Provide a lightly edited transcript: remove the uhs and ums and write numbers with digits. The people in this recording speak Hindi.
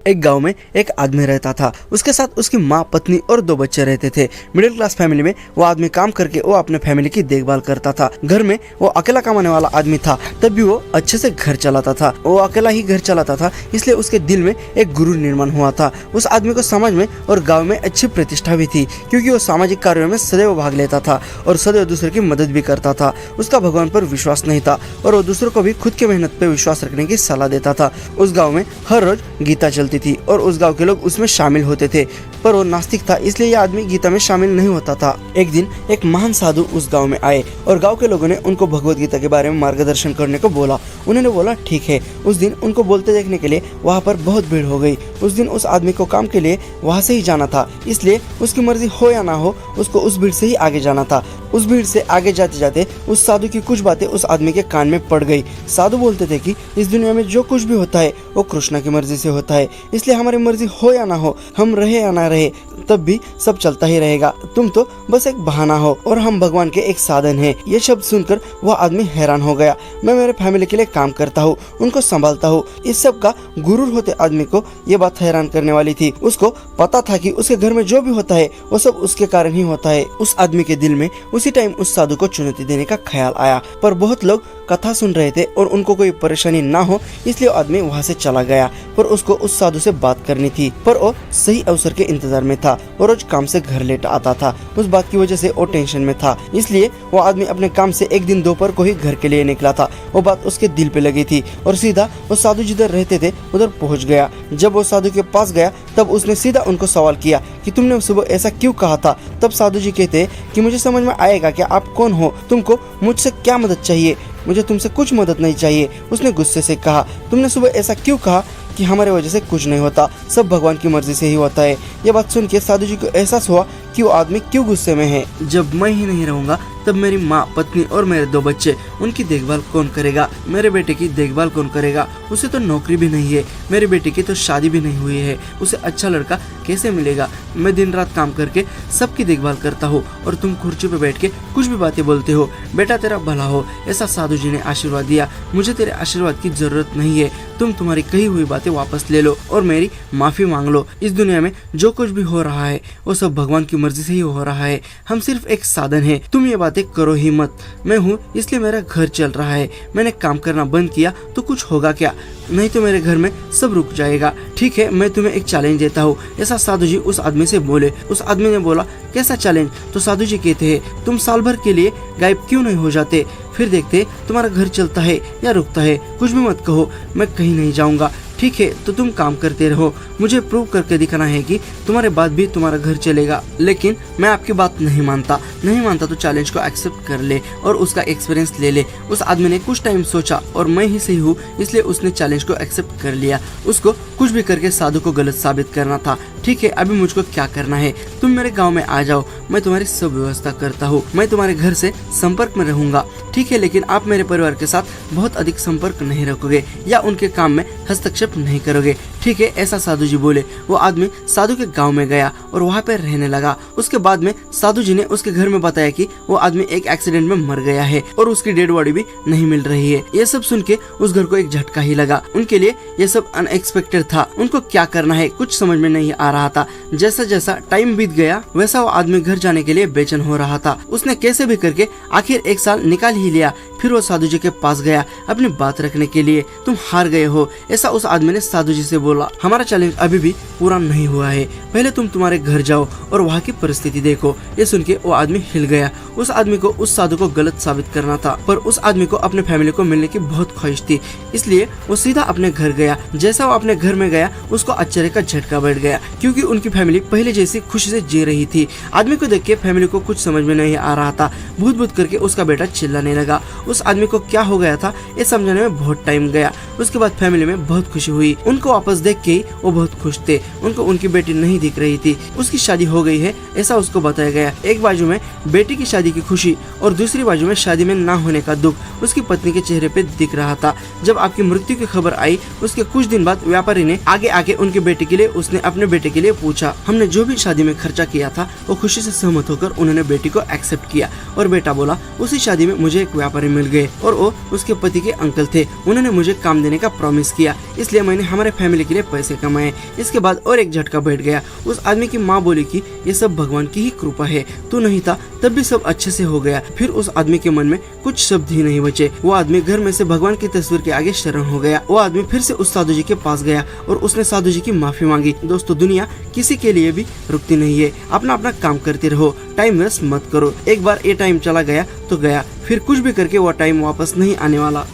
एक गांव में एक आदमी रहता था। उसके साथ उसकी माँ, पत्नी और 2 बच्चे रहते थे। मिडिल क्लास फैमिली में वो आदमी काम करके वो अपने फैमिली की देखभाल करता था। घर में वो अकेला कमाने वाला आदमी था, तब भी वो अच्छे से घर चलाता था। वो अकेला ही घर चलाता था, इसलिए उसके दिल में एक गुरूर निर्माण हुआ था। उस आदमी को समाज में और गाँव में अच्छी प्रतिष्ठा भी थी, क्योंकि वो सामाजिक कार्यों में सदैव भाग लेता था और सदैव दूसरे की मदद भी करता था। उसका भगवान पर विश्वास नहीं था और वो दूसरों को भी खुद की मेहनत पे विश्वास रखने की सलाह देता था। उस गांव में हर रोज गीता चलती थी और उस गांव के लोग उसमें शामिल होते थे, पर वो नास्तिक था, इसलिए यह आदमी गीता में शामिल नहीं होता था। एक दिन एक महान साधु उस गांव में आए और गांव के लोगों ने उनको भगवत गीता के बारे में मार्गदर्शन करने को बोला। उन्होंने बोला ठीक है। उस दिन उनको बोलते देखने के लिए वहाँ पर बहुत भीड़ हो गई। उस दिन उस आदमी को काम के लिए वहाँ से ही जाना था, इसलिए उसकी मर्जी हो या ना हो उसको उस भीड़ से ही आगे जाना था। उस भीड़ से आगे जाते जाते उस साधु की कुछ बातें उस आदमी के कान में पड़ गई। साधु बोलते थे कि इस दुनिया में जो कुछ भी होता है वो कृष्ण की मर्जी से होता है, इसलिए हमारी मर्जी हो या ना हो, हम रहे या ना रहे, तब भी सब चलता ही रहेगा। तुम तो बस एक बहाना हो और हम भगवान के एक साधन हैं। ये शब्द सुनकर वह आदमी हैरान हो गया। मैं मेरे फैमिली के लिए काम करता हूँ, उनको संभालता हूँ। इस सब का गुरूर होते आदमी को ये बात हैरान करने वाली थी। उसको पता था कि उसके घर में जो भी होता है वो सब उसके कारण ही होता है। उस आदमी के दिल में उसी टाइम उस साधु को चुनौती देने का ख्याल आया, पर बहुत लोग कथा सुन रहे थे और उनको कोई परेशानी ना हो इसलिए आदमी वहाँ से चला गया। पर उसको उस साधु से बात करनी थी, पर वो सही अवसर के इंतजार में था। वो रोज काम से घर लेट आता था। उस बात की वजह से वो टेंशन में था, इसलिए वो आदमी अपने काम से एक दिन दोपहर को ही घर के लिए निकला था। वो बात उसके दिल पे लगी थी और सीधा वो साधु जिधर रहते थे उधर पहुँच गया। जब वो साधु के पास गया तब उसने सीधा उनको सवाल किया कि तुमने सुबह ऐसा क्यों कहा था। तब साधु जी कहते कि मुझे समझ में आएगा कि आप कौन हो, तुमको मुझसे क्या मदद चाहिए। मुझे तुमसे कुछ मदद नहीं चाहिए। उसने गुस्से से कहा, तुमने सुबह ऐसा क्यों कहा कि हमारे वजह से कुछ नहीं होता, सब भगवान की मर्जी से ही होता है। यह बात सुन के साधु जी को एहसास हुआ कि वो आदमी क्यों गुस्से में है। जब मैं ही नहीं रहूंगा तब मेरी माँ, पत्नी और मेरे 2 बच्चे, उनकी देखभाल कौन करेगा। मेरे बेटे की देखभाल कौन करेगा, उसे तो नौकरी भी नहीं है। मेरी बेटी की तो शादी भी नहीं हुई है, उसे अच्छा लड़का कैसे मिलेगा। मैं दिन रात काम करके सबकी देखभाल करता हूँ और तुम कुर्सी पे बैठ के कुछ भी बातें बोलते हो। बेटा तेरा भला हो, ऐसा साधु जी ने आशीर्वाद दिया। मुझे तेरे आशीर्वाद की जरूरत नहीं है। तुम तुम्हारी कही हुई बातें वापस ले लो और मेरी माफी मांग लो। इस दुनिया में जो कुछ भी हो रहा है वो सब भगवान की मर्जी से ही हो रहा है। हम सिर्फ एक साधन है। तुम ये बातें करो ही मत। मैं हूँ इसलिए मेरा घर चल रहा है। मैंने काम करना बंद किया तो कुछ होगा क्या, नहीं तो मेरे घर में सब रुक जाएगा। ठीक है, मैं तुम्हें एक चैलेंज देता हूँ। ऐसा साधु जी उस आदमी से बोले। उस आदमी ने बोला, कैसा चैलेंज। तो साधु जी कहते हैं, तुम साल भर के लिए गायब क्यों नहीं हो जाते, फिर देखते तुम्हारा घर चलता है या रुकता है। कुछ भी मत कहो, मैं कहीं नहीं जाऊंगा। ठीक है, तो तुम काम करते रहो। मुझे प्रूव करके दिखाना है कि तुम्हारे बाद भी तुम्हारा घर चलेगा। लेकिन मैं आपकी बात नहीं मानता तो चैलेंज को एक्सेप्ट कर ले और उसका एक्सपीरियंस ले ले। उस आदमी ने कुछ टाइम सोचा और मैं ही सही हूँ इसलिए उसने चैलेंज को एक्सेप्ट कर लिया। उसको कुछ भी करके साधु को गलत साबित करना था। ठीक है, अभी मुझको क्या करना है, तुम मेरे गाँव में आ जाओ, मैं तुम्हारी सब व्यवस्था करता हूँ। मैं तुम्हारे घर से संपर्क में रहूंगा। ठीक है, लेकिन आप मेरे परिवार के साथ बहुत अधिक संपर्क नहीं रखोगे या उनके काम में हस्तक्षेप नहीं करोगे। ठीक है, ऐसा साधु जी बोले। वो आदमी साधु के गांव में गया और वहाँ पे रहने लगा। उसके बाद में साधु जी ने उसके घर में बताया कि वो आदमी एक एक्सीडेंट में मर गया है और उसकी डेड बॉडी भी नहीं मिल रही है। ये सब सुन के उस घर को एक झटका ही लगा। उनके लिए ये सब अनएक्सपेक्टेड था। उनको क्या करना है कुछ समझ में नहीं आ रहा था। जैसा जैसा टाइम बीत गया वैसा वो आदमी घर जाने के लिए बेचैन हो रहा था। उसने कैसे भी करके आखिर 1 साल निकाल ही लिया। फिर वो साधु जी के पास गया अपनी बात रखने के लिए। तुम हार गए हो, ऐसा उस आदमी ने साधु जी से बोला। हमारा चैलेंज अभी भी पूरा नहीं हुआ है, पहले तुम तुम्हारे घर जाओ और वहाँ की परिस्थिति देखो। ये सुन के वो आदमी हिल गया। उस आदमी को उस साधु को गलत साबित करना था, पर उस आदमी को अपने फैमिली को मिलने की बहुत ख्वाहिश थी, इसलिए वो सीधा अपने घर गया। जैसा वो अपने घर में गया उसको आश्चर्य का झटका बैठ गया, क्योंकि उनकी फैमिली पहले जैसी खुशी से जी रही थी। आदमी को देख के फैमिली को कुछ समझ में नहीं आ रहा था। भूत भूत करके उसका बेटा चिल्लाने लगा। उस आदमी को क्या हो गया था ये समझने में बहुत टाइम गया। उसके बाद फैमिली में बहुत खुशी हुई। उनको वापस देख के ही वो बहुत खुश थे। उनको उनकी बेटी नहीं दिख रही थी। उसकी शादी हो गई है ऐसा उसको बताया गया। एक बाजू में बेटी की शादी की खुशी और दूसरी बाजू में शादी में ना होने का दुख उसकी पत्नी के चेहरे पे दिख रहा था। जब आपकी मृत्यु की खबर आई उसके कुछ दिन बाद व्यापारी ने आगे आके उनके बेटे के लिए उसने अपने बेटे के लिए पूछा। हमने जो भी शादी में खर्चा किया था वो खुशी से सहमत होकर उन्होंने बेटी को एक्सेप्ट किया और बेटा बोला उसी शादी में मुझे एक व्यापारी मिल गए और वो उसके पति के अंकल थे। उन्होंने मुझे काम देने का प्रॉमिस किया, इसलिए मैंने हमारे फैमिली के लिए पैसे कमाए। इसके बाद और एक झटका बैठ गया। उस आदमी की माँ बोली कि ये सब भगवान की ही कृपा है, तू नहीं था तब भी सब अच्छे से हो गया। फिर उस आदमी के मन में कुछ शब्द ही नहीं बचे। वो आदमी घर में से भगवान की तस्वीर के आगे शरण हो गया। वो आदमी फिर से उस साधु जी के पास गया और उसने साधु जी की माफी मांगी। दोस्तों, दुनिया किसी के लिए भी रुकती नहीं है। अपना अपना काम करते रहो, टाइम वेस्ट मत करो। एक बार ये टाइम चला गया तो गया, फिर कुछ भी करके वो टाइम वापस नहीं आने वाला।